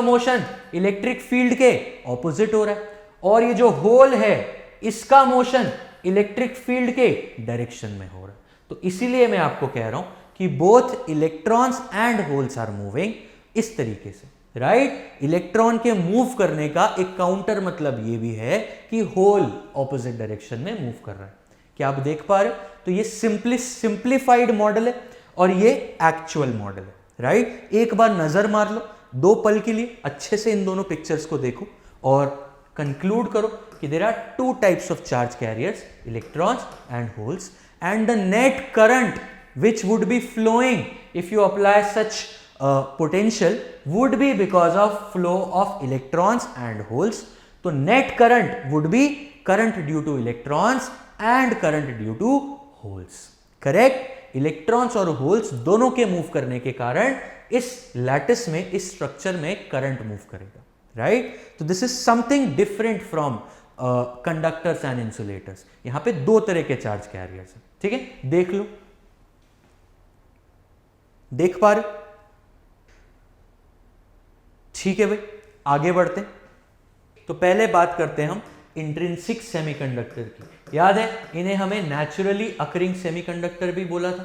मोशन इलेक्ट्रिक फील्ड के ऑपोजिट हो रहा है, और ये जो होल है इसका मोशन इलेक्ट्रिक फील्ड के डायरेक्शन में हो रहा है। तो इसीलिए मैं आपको कह रहा हूं कि both electrons and holes are moving इस तरीके से, राइट। इलेक्ट्रॉन के मूव करने का एक काउंटर मतलब ये भी है कि होल ऑपोजिट डायरेक्शन में मूव कर रहा है। क्या आप देख पा रहे हो? तो ये सिंप्लीफाइड मॉडल है और ये एक्चुअल मॉडल है, राइट। एक बार नजर मार लो 2 पल के लिए, अच्छे से इन दोनों पिक्चर्स को देखो और कंक्लूड करो कि there are 2 types of charge carriers, electrons and holes, and the net current which would be flowing if you apply such potential would be because of flow of electrons and holes. तो net current would be current due to electrons and current due to holes. Correct? Electrons और holes दोनों के move करने के कारण इस lattice में, इस स्ट्रक्चर में करंट मूव करेगा, राइट। तो this is something different from conductors and insulators. यहां पे 2 तरह के चार्ज कैरियर्स हैं, ठीक है। देख लो, देख पा रहे? ठीक है भाई, आगे बढ़ते हैं। तो पहले बात करते हैं हम इंट्रिंसिक सेमीकंडक्टर की। याद है इन्हें हमें नेचुरली अकरिंग सेमीकंडक्टर भी बोला था।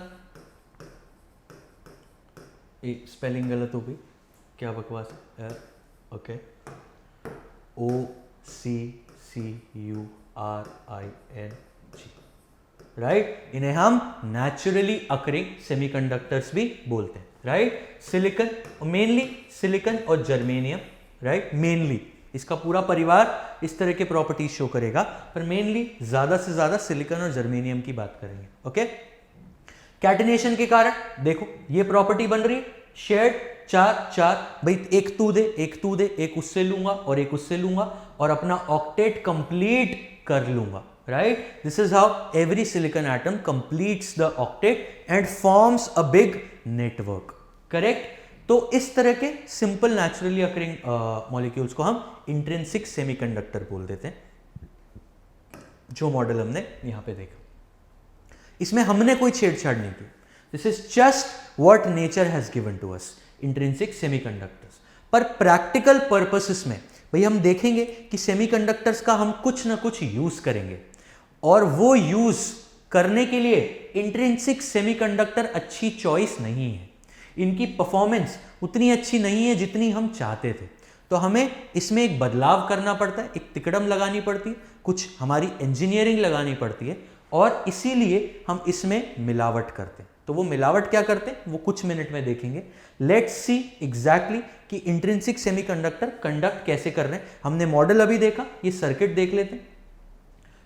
एक स्पेलिंग गलत हो गई, क्या बकवास है। Okay, OCCURING, right. इन्हें हम नेचुरली अकरिंग सेमीकंडक्टर्स भी बोलते हैं, राइट। सिलिकॉन, मेनली सिलिकॉन और जर्मेनियम, राइट। मेनली इसका पूरा परिवार इस तरह के प्रॉपर्टीज शो करेगा, पर मेनली ज्यादा से ज्यादा सिलिकॉन और जर्मेनियम की बात करेंगे, ओके। कैटिनेशन के कारण देखो ये प्रॉपर्टी बन रही है, शेयर्ड 4 भाई, एक तू दे, एक उससे लूंगा और एक उससे लूंगा और अपना ऑक्टेट कंप्लीट कर लूंगा, right? This is how every silicon atom completes the octet and forms a big network, correct? तो इस तरह के सिंपल नेचुरली अकरिंग मॉलिक्यूल्स को हम इंट्रिंसिक सेमीकंडक्टर बोल देते हैं, जो मॉडल हमने यहां पे देखा। इसमें हमने कोई छेड़छाड़ नहीं की, this is just what nature has given to us, intrinsic semiconductors. पर प्रैक्टिकल पर्पसेस में भाई हम देखेंगे कि सेमीकंडक्टर्स का हम कुछ ना कुछ यूज करेंगे, और वो यूज करने के लिए इंट्रिंसिक सेमीकंडक्टर अच्छी चॉइस नहीं है। इनकी परफॉर्मेंस उतनी अच्छी नहीं है जितनी हम चाहते थे, तो हमें इसमें एक बदलाव करना पड़ता है, एक तिकड़म लगानी पड़ती है, कुछ हमारी इंजीनियरिंग लगानी पड़ती है, और इसीलिए हम इसमें मिलावट करते हैं। तो वो मिलावट क्या करते हैं वो कुछ मिनट में देखेंगे। लेट्स सी एग्जैक्टली कि इंट्रिंसिक सेमीकंडक्टर कंडक्ट कैसे कर रहे हैं। हमने मॉडल अभी देखा, ये सर्किट देख लेते हैं।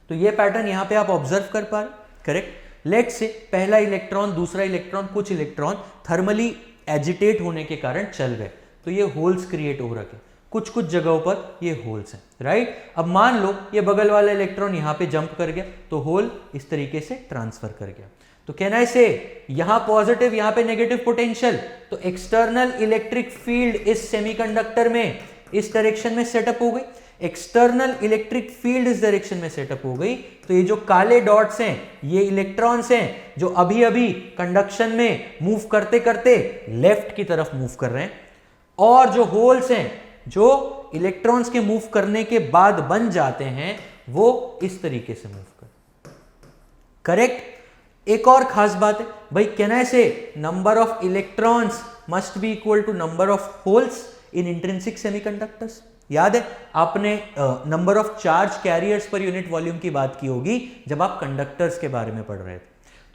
तो ये पैटर्न यहां पे आप ऑब्जर्व कर पा रहे, करेक्ट। लेट्स से पहला इलेक्ट्रॉन, दूसरा इलेक्ट्रॉन, कुछ इलेक्ट्रॉन थर्मली एजिटेट होने के कारण चल गए, तो ये होल्स क्रिएट हो रखे, कुछ कुछ जगहों पर ये होल्स हैं, राइट। अब मान लो ये बगल वाला इलेक्ट्रॉन यहां पे जंप कर गया, तो होल इस तरीके से ट्रांसफर कर गया। तो कहना है इसे, यहां पॉजिटिव यहां पे नेगेटिव पोटेंशियल, तो एक्सटर्नल इलेक्ट्रिक फील्ड इस सेमीकंडक्टर में इस डायरेक्शन में सेटअप हो गई, एक्सटर्नल इलेक्ट्रिक फील्ड इस डायरेक्शन में सेटअप हो गई। तो ये जो काले डॉट्स हैं ये इलेक्ट्रॉन्स हैं जो अभी अभी कंडक्शन में मूव करते करते लेफ्ट की तरफ मूव कर रहे हैं, और जो होल्स हैं जो इलेक्ट्रॉन्स के मूव करने के बाद बन जाते हैं वो इस तरीके से मूव कर, करेक्ट। एक और खास बात है भाई, कहना है say number of electrons must be equal to number of holes in intrinsic semiconductors. याद है आपने number of charge carriers per unit volume की बात की होगी जब आप कंडक्टर्स के बारे में पढ़ रहे थे।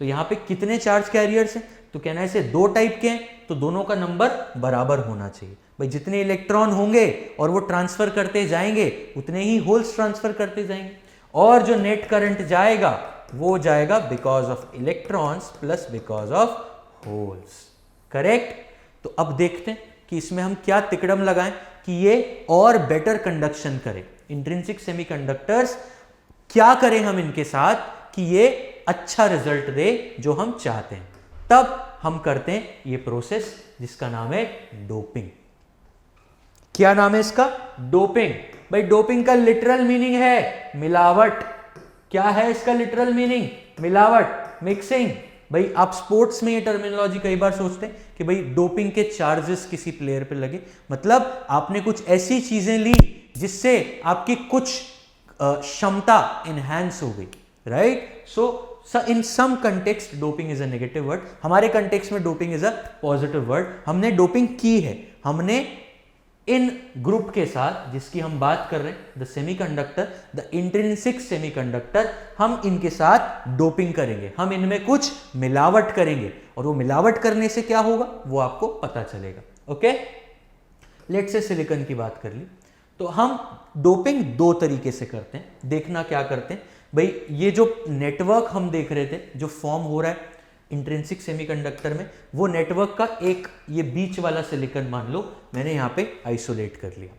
तो यहां पे कितने चार्ज कैरियर्स हैं, तो कहना है से 2 टाइप के हैं, तो दोनों का नंबर बराबर होना चाहिए। भाई जितने इलेक्ट्रॉन होंगे और वो ट्रांसफर करते जाएंगे उतने ही होल्स ट्रांसफर करते जाएंगे, और जो नेट करंट जाएगा वो जाएगा because of electrons plus because of holes, correct. तो अब देखते हैं कि इसमें हम क्या तिकड़म लगाएं कि ये और बेटर कंडक्शन करे। इंट्रिंसिक सेमीकंडक्टर्स क्या करें हम इनके साथ कि ये अच्छा रिजल्ट दे जो हम चाहते हैं, तब हम करते हैं ये प्रोसेस जिसका नाम है डोपिंग। क्या नाम है इसका? डोपिंग। भाई डोपिंग का लिटरल मीनिंग है मिलावट। क्या है इसका लिटरल मीनिंग? मिलावट, मिक्सिंग। भाई आप स्पोर्ट्स में ये टर्मिनोलॉजी कई बार सोचते हैं कि भाई डोपिंग के चार्जेस किसी प्लेयर पे लगे, मतलब आपने कुछ ऐसी चीजें ली जिससे आपकी कुछ क्षमता एनहांस हो गई, right? So in some context doping is a negative word, हमारे कंटेक्स्ट में doping is a positive word. हमने डोपिंग की है, हमने इन ग्रुप के साथ जिसकी हम बात कर रहे हैं, the semiconductor, the intrinsic semiconductor, हम इनके साथ डोपिंग करेंगे, हम इनमें कुछ मिलावट करेंगे, और वो मिलावट करने से क्या होगा वो आपको पता चलेगा। ओके, लेट्स से सिलिकॉन की बात कर ली, तो हम डोपिंग दो तरीके से करते हैं। देखना क्या करते हैं भाई, ये जो नेटवर्क हम देख रहे थे जो फॉर्म हो रहा है इंट्रिंसिक सेमीकंडक्टर में, वो नेटवर्क का एक ये बीच वाला सिलिकॉन मान लो मैंने यहाँ पे आइसोलेट कर लिया,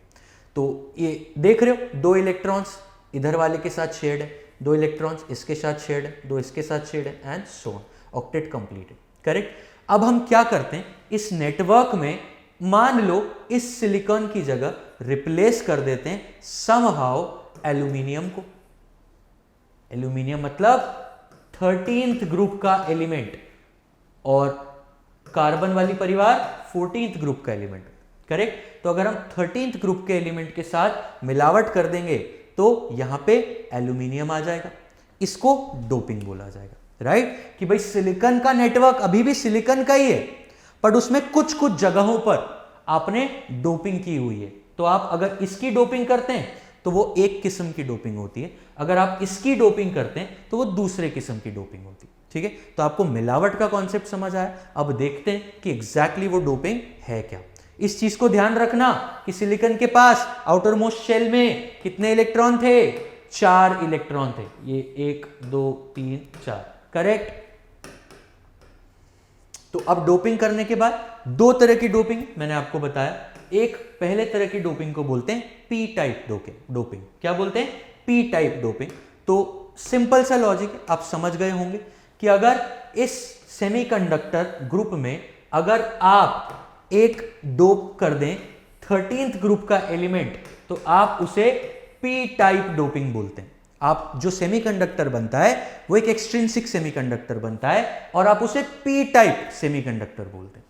तो ये देख रहे हो दो इलेक्ट्रॉन्स इधर वाले के साथ शेड है, दो इलेक्ट्रॉन्स इसके साथ शेड है, दो इसके साथ शेड है, and so on, octet completed, correct. अब हम क्या करते हैं, इस नेटवर्क में मान लो इस सिलिकॉन की जगह रिप्लेस कर देते हैं समहाउ एल्यूमिनियम को। एल्यूमिनियम मतलब 13th ग्रुप का एलिमेंट, और कार्बन वाली परिवार 14th ग्रुप का एलिमेंट, करेक्ट। तो अगर हम 13th ग्रुप के एलिमेंट के साथ मिलावट कर देंगे तो यहां पे एल्यूमिनियम आ जाएगा, इसको डोपिंग बोला जाएगा, राइट। कि भाई सिलिकॉन का नेटवर्क अभी भी सिलिकॉन का ही है, पर उसमें कुछ कुछ जगहों पर आपने डोपिंग की हुई है। तो आप अगर इसकी डोपिंग करते हैं तो वो एक किस्म की डोपिंग होती है, अगर आप इसकी डोपिंग करते हैं तो वो दूसरे किस्म की डोपिंग होती है, ठीक है। तो आपको मिलावट का कॉन्सेप्ट समझ आया। अब देखते हैं कि एग्जैक्टली वो डोपिंग है क्या। इस चीज को ध्यान रखना कि सिलिकॉन के पास आउटर मोस्ट शेल में कितने इलेक्ट्रॉन थे? 4 इलेक्ट्रॉन थे, ये 1 2 3 4, करेक्ट। तो अब डोपिंग करने के बाद दो तरह की डोपिंग मैंने आपको बताया। एक पहले तरह की डोपिंग को बोलते हैं पी टाइप डोपिंग। क्या बोलते हैं? P type doping. तो सिंपल सा लॉजिक आप समझ गए होंगे कि अगर इस सेमीकंडक्टर ग्रुप में अगर आप एक डोप कर दें 13th ग्रुप का एलिमेंट, तो आप उसे पी टाइप डोपिंग बोलते हैं। आप जो सेमीकंडक्टर बनता है वो एक एक्सट्रिंसिक सेमीकंडक्टर बनता है और आप उसे पी टाइप सेमीकंडक्टर बोलते हैं।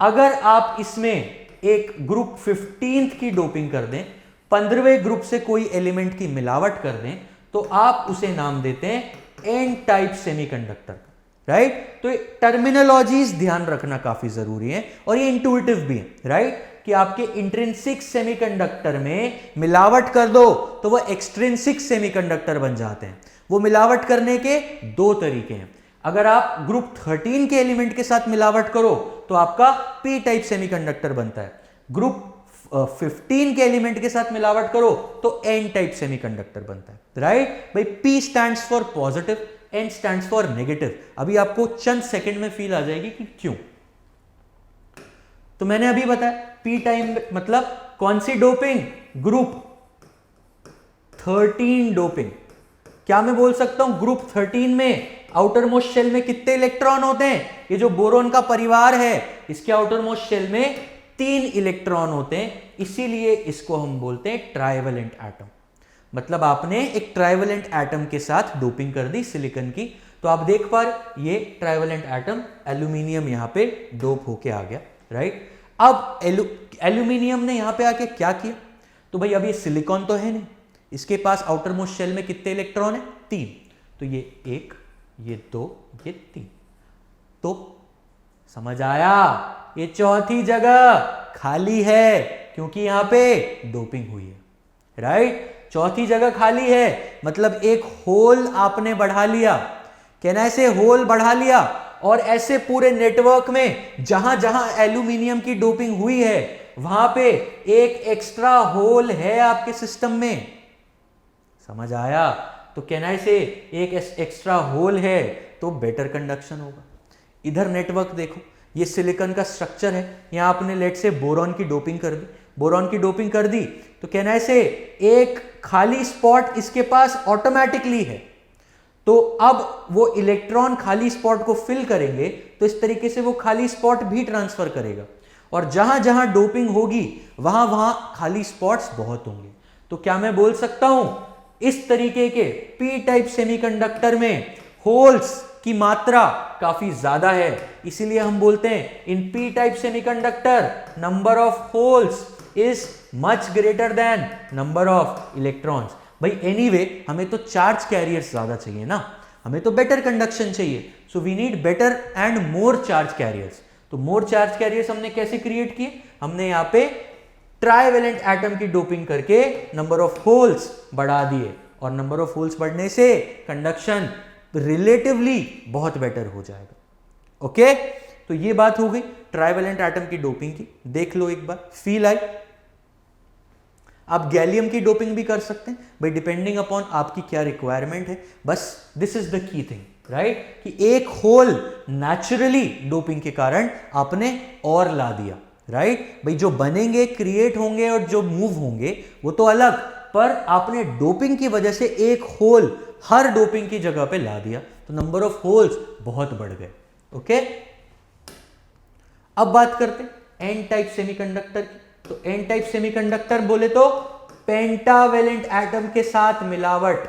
अगर आप इसमें एक ग्रुप 15th की डोपिंग कर दें, 15वें ग्रुप से कोई एलिमेंट की मिलावट कर दें, तो आप उसे नाम देते हैं एन टाइप सेमीकंडक्टर, राइट। तो टर्मिनोलॉजीज ध्यान रखना काफी जरूरी है और ये इंट्यूटिव भी है, राइट। कि आपके इंट्रिंसिक सेमीकंडक्टर में मिलावट कर दो तो वो एक्सट्रिंसिक सेमीकंडक्टर बन जाते हैं। वो मिलावट करने के दो तरीके हैं। अगर आप ग्रुप 13 के एलिमेंट के साथ मिलावट करो तो आपका पी टाइप सेमीकंडक्टर बनता है। ग्रुप 15 के एलिमेंट के साथ मिलावट करो तो एन टाइप सेमीकंडक्टर बनता है, राइट। भाई P stands for positive, N stands for negative. अभी आपको चंद सेकंड में फील आ जाएगी कि क्यों। तो मैंने अभी बताया पी टाइप मतलब कौन सी डोपिंग? Group 13 doping. क्या मैं बोल सकता हूं ग्रुप 13 में आउटर मोस्ट शेल में कितने इलेक्ट्रॉन होते हैं? ये जो बोरोन का परिवार है इसके आउटर मोस्ट शेल में 3 इलेक्ट्रॉन होते हैं, इसीलिए इसको हम बोलते हैं ट्राइवेलेंट एटम। मतलब आपने एक ट्राइवेलेंट एटम के साथ डोपिंग कर दी सिलिकॉन की। तो आप देख पा रहे ये ट्राइवेलेंट एटम एल्यूमिनियम यहां पे डोप होके आ गया, राइट। अब एल्यूमिनियम ने यहां पे आके क्या किया? तो भाई अब ये सिलिकॉन तो है नहीं, इसके पास आउटर मोस्ट शेल में कितने इलेक्ट्रॉन है? 3। तो ये 1, ये 2, ये 3। तो समझ आया, ये चौथी जगह खाली है क्योंकि यहां पे डोपिंग हुई है, राइट। चौथी जगह खाली है मतलब एक होल आपने बढ़ा लिया। कहना ऐसे होल बढ़ा लिया और ऐसे पूरे नेटवर्क में जहां जहां एल्यूमिनियम की डोपिंग हुई है वहां पे एक एक्स्ट्रा होल है आपके सिस्टम में। समझ आया? तो कहना ऐसे एक एक्स्ट्रा होल है तो बेटर कंडक्शन होगा। इधर नेटवर्क देखो, ये सिलिकॉन का स्ट्रक्चर है, यहां आपने लेट से बोरॉन की डोपिंग कर दी। बोरॉन की डोपिंग कर दी तो कहना ऐसे एक खाली स्पॉट इसके पास ऑटोमेटिकली है। तो अब वो इलेक्ट्रॉन खाली स्पॉट को फिल करेंगे तो इस तरीके से वो खाली स्पॉट भी ट्रांसफर करेगा। और जहां जहां डोपिंग होगी वहां वहां खाली स्पॉट्स बहुत होंगे। तो क्या मैं बोल सकता हूं इस तरीके के पी टाइप सेमीकंडक्टर में होल्स की मात्रा काफी ज्यादा है, इसीलिए हम बोलते हैं in P type semiconductor number of holes is much greater than number of electrons. भाई एनीवे हमें तो चार्ज कैरियर्स ज्यादा चाहिए ना, हमें तो बेटर कंडक्शन चाहिए, so we need better and more charge carriers. तो मोर चार्ज कैरियर्स हमने कैसे क्रिएट किए, हमने यहां पे ट्राइवेलेंट एटम की डोपिंग करके नंबर ऑफ होल्स बढ़ा दिए, और नंबर ऑफ होल्स बढ़ने से कंडक्शन रिलेटिवली बहुत बेटर हो जाएगा। ओके, तो ये बात हो गई ट्राइवेलेंट एटम की डोपिंग की। देख लो एक बार, फील आई। आप गैलियम की डोपिंग भी कर सकते हैं भाई, डिपेंडिंग अपॉन आपकी क्या रिक्वायरमेंट है। बस this is the key thing, right, कि एक होल नेचुरली डोपिंग के कारण आपने और ला दिया, राइट। भाई जो बनेंगे, क्रिएट होंगे और जो मूव होंगे वो तो अलग, पर आपने डोपिंग की वजह से एक होल हर डोपिंग की जगह पे ला दिया, तो नंबर ऑफ होल्स बहुत बढ़ गए। ओके, अब बात करते हैं एन टाइप सेमीकंडक्टर की। तो एन टाइप सेमीकंडक्टर बोले तो पेंटावेलेंट एटम के साथ मिलावट।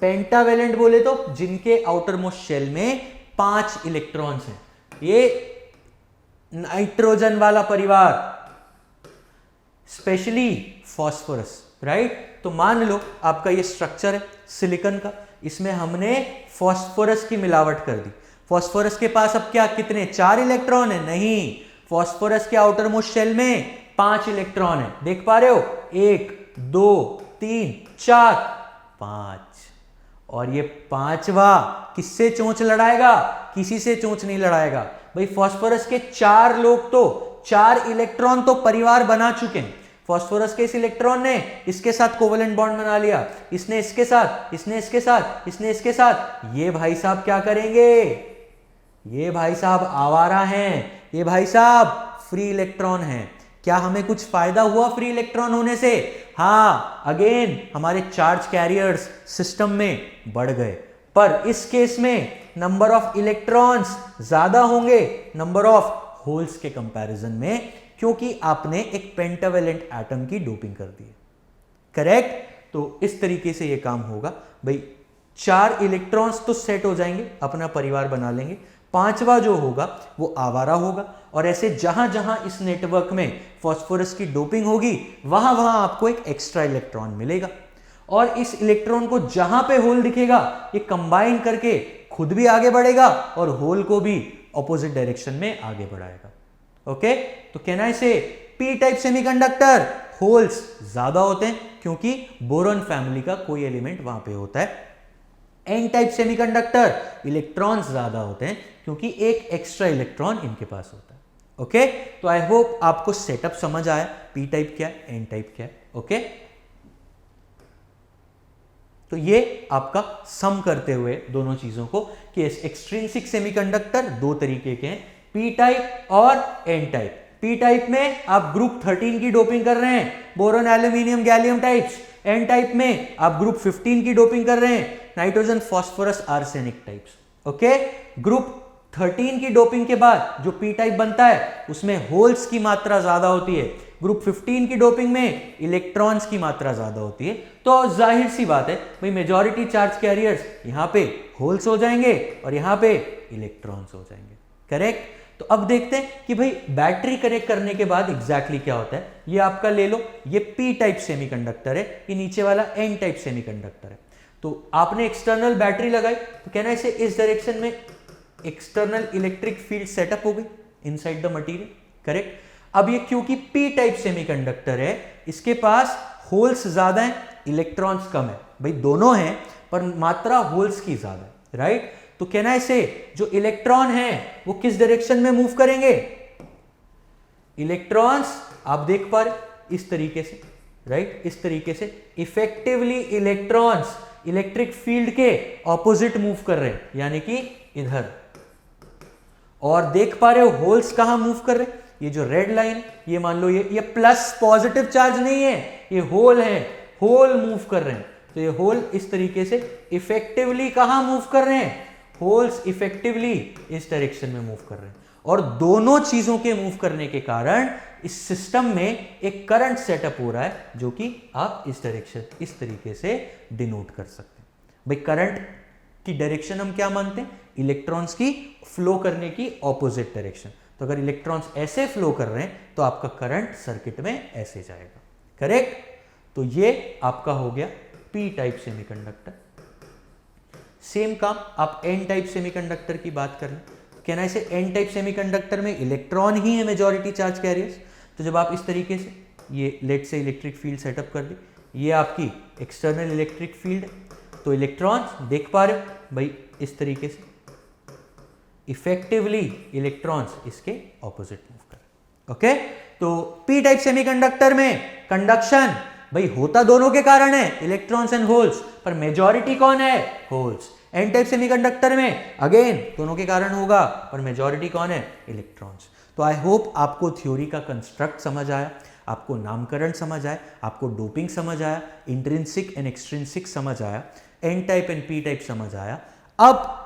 पेंटावेलेंट बोले तो जिनके आउटर मोस्ट शेल में 5 इलेक्ट्रॉन्स हैं, ये नाइट्रोजन वाला परिवार, स्पेशली फॉस्फोरस, राइट। तो मान लो आपका ये स्ट्रक्चर है सिलिकॉन का, इसमें हमने फॉस्फोरस की मिलावट कर दी। फॉस्फोरस के पास अब क्या, कितने, 4 इलेक्ट्रॉन है? नहीं, फॉस्फोरस के आउटर मोस्ट शेल में 5 इलेक्ट्रॉन है। देख पा रहे हो, 1 2 3 4 5, और ये 5वां किससे चोंच लड़ाएगा? किसी से चोंच नहीं लड़ाएगा भाई। फॉस्फोरस के 4 लोग तो 4 इलेक्ट्रॉन तो परिवार बना चुके हैं। फॉस्फोरस के इस इलेक्ट्रॉन ने इसके साथ कोवेलेंट बॉन्ड बना लिया, इसने इसके साथ, इसने इसके साथ, इसने इसके साथ। ये भाई साहब क्या करेंगे? ये भाई साहब आवारा हैं, ये भाई साहब फ्री इलेक्ट्रॉन हैं। क्या हमें कुछ फायदा हुआ फ्री इलेक्ट्रॉन होने से? हाँ, अगेन हमारे चार्ज कैरियर्स सिस्टम में बढ़ गए, पर इस केस में नंबर ऑफ इलेक्ट्रॉन्स ज्यादा होंगे नंबर ऑफ होल्स के कंपैरिजन में, क्योंकि आपने एक पेंटावेलेंट एटम की डोपिंग कर दी है, करेक्ट। तो इस तरीके से ये काम होगा भाई। 4 इलेक्ट्रॉन्स तो सेट हो जाएंगे, अपना परिवार बना लेंगे, 5वां जो होगा वो आवारा होगा, और ऐसे जहां जहां इस नेटवर्क में फॉस्फोरस की डोपिंग होगी वहां वहां आपको एक एक्स्ट्रा इलेक्ट्रॉन मिलेगा, और इस इलेक्ट्रॉन को जहां पे होल दिखेगा ये कंबाइन करके खुद भी आगे बढ़ेगा और होल को भी ऑपोजिट डायरेक्शन में आगे बढ़ाएगा। ओके, तो कहना है इसे पी टाइप सेमीकंडक्टर होल्स ज्यादा होते हैं क्योंकि बोरॉन फैमिली का कोई एलिमेंट वहां पे होता है। एन टाइप सेमीकंडक्टर इलेक्ट्रॉन्स ज्यादा होते हैं क्योंकि एक एक्स्ट्रा इलेक्ट्रॉन इनके पास होता है। ओके, तो आई होप आपको सेटअप समझ आया, पी टाइप क्या है, एन टाइप क्या है। ओके, तो ये आपका सम करते हुए दोनों चीजों को कि एक्सट्रिंसिक सेमीकंडक्टर 2 तरीके के हैं, पी टाइप और एन टाइप। पी टाइप में आप ग्रुप 13 की डोपिंग कर रहे हैं, boron, aluminium, gallium types. N type में आप ग्रुप 15 की डोपिंग कर रहे हैं, nitrogen, phosphorus, arsenic types. Okay, group 13 की डोपिंग के बाद जो पी टाइप बनता है उसमें होल्स की मात्रा ज्यादा होती है, ग्रुप 15 की डोपिंग में इलेक्ट्रॉन्स की मात्रा ज्यादा होती है। तो जाहिर सी बात है भाई, मेजॉरिटी चार्ज कैरियर्स यहां पे होल्स हो जाएंगे और यहां पे इलेक्ट्रॉन्स हो जाएंगे, करेक्ट। तो अब देखते हैं कि भाई बैटरी कनेक्ट करने के बाद एग्जैक्टली क्या होता है। ये आपका ले लो, ये पी टाइप सेमीकंडक्टर है, ये नीचे वाला एन टाइप सेमीकंडक्टर है। तो आपने एक्सटर्नल बैटरी लगाई, तो कहना है इसे इस डायरेक्शन में एक्सटर्नल इलेक्ट्रिक फील्ड सेटअप हो गई इनसाइड द मटेरियल, करेक्ट। अब ये क्योंकि पी टाइप सेमीकंडक्टर है, इसके पास होल्स ज्यादा हैं, इलेक्ट्रॉन्स कम है। भाई दोनों हैं पर मात्रा होल्स की ज्यादा है, राइट। तो कहना है इसे जो इलेक्ट्रॉन है वो किस डायरेक्शन में मूव करेंगे? इलेक्ट्रॉन्स आप देख पा रहे इस तरीके से, राइट, इस तरीके से इफेक्टिवली इलेक्ट्रॉन्स इलेक्ट्रिक फील्ड के ऑपोजिट मूव कर रहे हैं, यानी कि इधर। और देख पा रहे हो होल्स कहां मूव कर रहे हैं? ये जो रेड लाइन, ये मान लो ये प्लस पॉजिटिव चार्ज नहीं है, ये होल है, होल मूव कर रहे हैं। तो ये होल इस तरीके से इफेक्टिवली कहां मूव कर रहे हैं? होल्स इफेक्टिवली इस डायरेक्शन में मूव कर रहे हैं, और दोनों चीजों के मूव करने के कारण इस सिस्टम में एक करंट सेटअप हो रहा है जो कि आप इस डायरेक्शन, इस तरीके से डिनोट कर सकते हैं। भाई करंट की डायरेक्शन हम क्या मानते हैं? इलेक्ट्रॉन्स की फ्लो करने की ऑपोजिट डायरेक्शन। तो अगर इलेक्ट्रॉन्स ऐसे फ्लो कर रहे हैं तो आपका करंट सर्किट में ऐसे जाएगा, करेक्ट? तो ये आपका हो गया पी टाइप सेमीकंडक्टर। सेम काम आप एन टाइप सेमीकंडक्टर की बात कर लें। कहना है इसे एन टाइप सेमीकंडक्टर में इलेक्ट्रॉन ही है मेजॉरिटी चार्ज कैरियर्स। तो जब आप इस तरीके से ये लेट से इलेक्ट्रिक फील्ड सेटअप कर दी, ये आपकी एक्सटर्नल इलेक्ट्रिक फील्ड है, तो इलेक्ट्रॉन्स देख पा रहे हो भाई इस तरीके से इफेक्टिवली इलेक्ट्रॉन्स इसके ऑपोजिट मूव कर रहे। ओके, तो पी टाइप सेमीकंडक्टर में कंडक्शन भाई होता दोनों के कारण है, इलेक्ट्रॉन्स एंड होल्स, पर मेजॉरिटी कौन है? होल्स। एन टाइप सेमीकंडक्टर में अगेन दोनों के कारण होगा, पर मेजॉरिटी कौन है? इलेक्ट्रॉन्स। तो आई होप आपको थ्योरी का कंस्ट्रक्ट समझ आया, आपको नामकरण समझ आया, आपको डोपिंग समझ आया, इंट्रिंसिक एंड एक्सट्रिंसिक समझ आया, N type and P type समझ आया। अब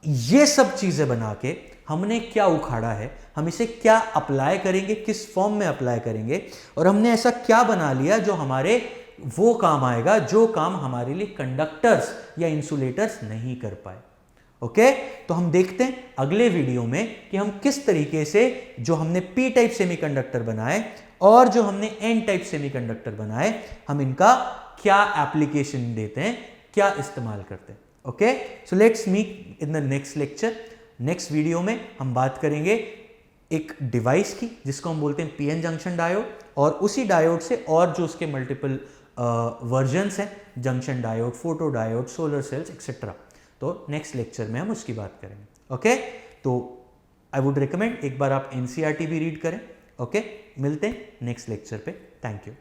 ये सब चीजें बना के हमने क्या उखाड़ा है, हम इसे क्या अप्लाई करेंगे, किस फॉर्म में अप्लाई करेंगे, और हमने ऐसा क्या बना लिया जो हमारे वो काम आएगा जो काम हमारे लिए कंडक्टर्स या इंसुलेटर्स नहीं कर पाए। ओके, तो हम देखते हैं अगले वीडियो में कि हम किस तरीके से जो हमने पी टाइप सेमीकंडक्टर बनाए और जो हमने एन टाइप सेमीकंडक्टर बनाए, हम इनका क्या एप्लीकेशन देते हैं, क्या इस्तेमाल करते हैं। Okay, so let's meet in the next lecture. Next video में हम बात करेंगे एक डिवाइस की जिसको हम बोलते हैं पीएन जंक्शन डायोड, और उसी डायोड से और जो उसके मल्टीपल वर्जन्स हैं, junction diode, photo diode, solar cells etcetera. तो नेक्स्ट लेक्चर में हम उसकी बात करेंगे। ओके, तो आई वुड रिकमेंड एक बार आप एनसीईआरटी भी रीड करें। ओके, मिलते हैं नेक्स्ट लेक्चर पे। Thank you.